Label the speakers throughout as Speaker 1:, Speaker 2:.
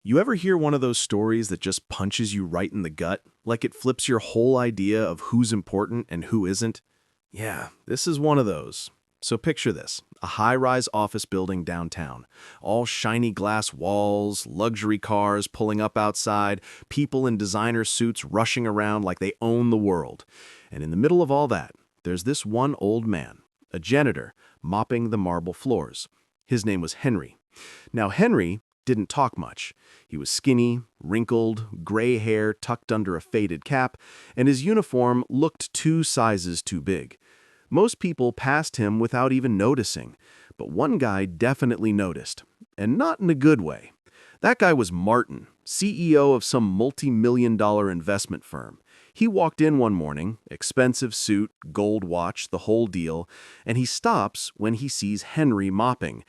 Speaker 1: You ever hear one of those stories that just punches you right in the gut, like it flips your whole idea of who's important and who isn't? Yeah, this is one of those. So picture this, a high-rise office building downtown. All shiny glass walls, luxury cars pulling up outside, people in designer suits rushing around like they own the world. And in the middle of all that, there's this one old man, a janitor, mopping the marble floors. His name was Henry. Now, Henry didn't talk much. He was skinny, wrinkled, gray hair tucked under a faded cap, and his uniform looked 2 sizes too big. Most people passed him without even noticing, but one guy definitely noticed, and not in a good way. That guy was Martin, CEO of some multi-million-dollar investment firm. He walked in one morning, expensive suit, gold watch, the whole deal, and he stops when he sees Henry mopping.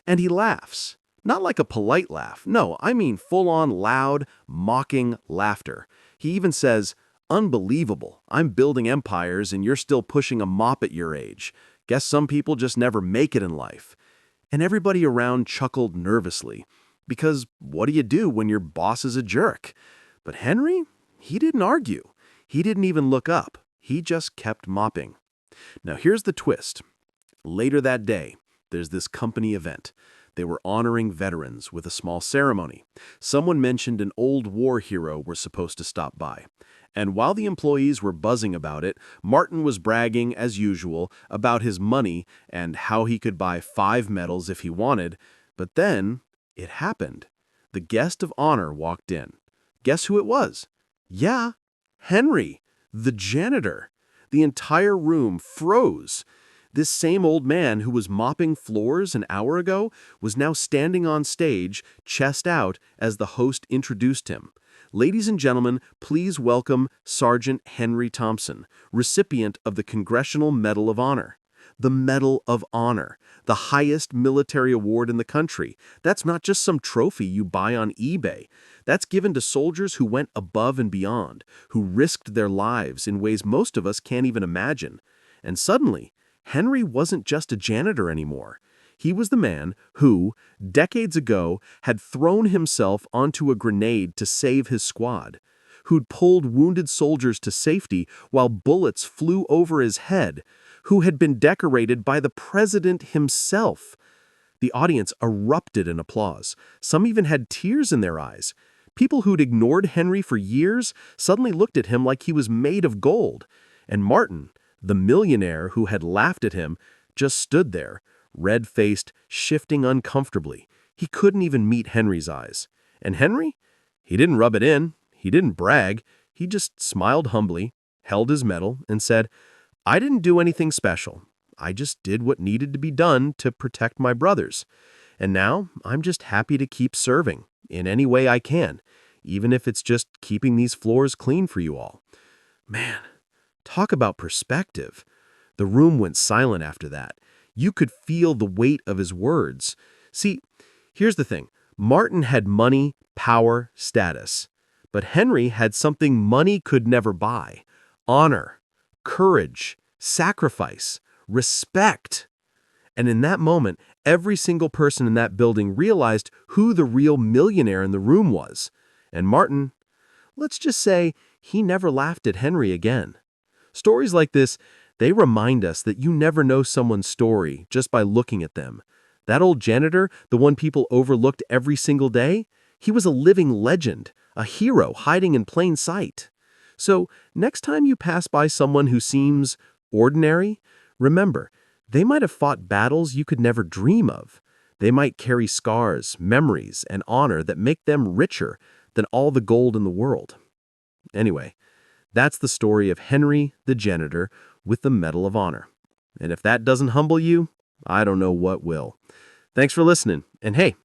Speaker 1: And he laughs. Not like a polite laugh. No, I mean full-on loud, mocking laughter. He even says, "Unbelievable. I'm building empires and you're still pushing a mop at your age. Guess some people just never make it in life." And everybody around chuckled nervously. Because what do you do when your boss is a jerk? But Henry, he didn't argue. He didn't even look up. He just kept mopping. Now here's the twist. Later that day, there's this company event. They were honoring veterans with a small ceremony. Someone mentioned an old war hero was supposed to stop by. And while the employees were buzzing about it, Martin was bragging, as usual, about his money and how he could buy 5 medals if he wanted. But then, it happened. The guest of honor walked in. Guess who it was? Yeah, Henry, the janitor. The entire room froze. This same old man who was mopping floors an hour ago was now standing on stage, chest out, as the host introduced him. Ladies and gentlemen, please welcome Sergeant Henry Thompson, recipient of the Congressional Medal of Honor. The Medal of Honor, the highest military award in the country. That's not just some trophy you buy on eBay. That's given to soldiers who went above and beyond, who risked their lives in ways most of us can't even imagine. And suddenly, Henry wasn't just a janitor anymore. He was the man who, decades ago, had thrown himself onto a grenade to save his squad, who'd pulled wounded soldiers to safety while bullets flew over his head, who had been decorated by the president himself. The audience erupted in applause. Some even had tears in their eyes. People who'd ignored Henry for years suddenly looked at him like he was made of gold. And Martin, the millionaire who had laughed at him, just stood there, red-faced, shifting uncomfortably. He couldn't even meet Henry's eyes. And Henry? He didn't rub it in. He didn't brag. He just smiled humbly, held his medal, and said, "I didn't do anything special. I just did what needed to be done to protect my brothers. And now I'm just happy to keep serving in any way I can, even if it's just keeping these floors clean for you all." Man, talk about perspective. The room went silent after that. You could feel the weight of his words. See, here's the thing. Martin had money, power, status. But Henry had something money could never buy: honor, courage, sacrifice, respect. And in that moment, every single person in that building realized who the real millionaire in the room was. And Martin, let's just say, he never laughed at Henry again. Stories like this, they remind us that you never know someone's story just by looking at them. That old janitor, the one people overlooked every single day, he was a living legend, a hero hiding in plain sight. So next time you pass by someone who seems ordinary, remember, they might have fought battles you could never dream of. They might carry scars, memories, and honor that make them richer than all the gold in the world. Anyway, that's the story of Henry the janitor with the Medal of Honor. And if that doesn't humble you, I don't know what will. Thanks for listening. And hey,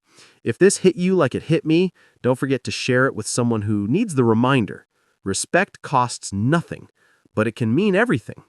Speaker 1: if this hit you like it hit me, don't forget to share it with someone who needs the reminder. Respect costs nothing, but it can mean everything.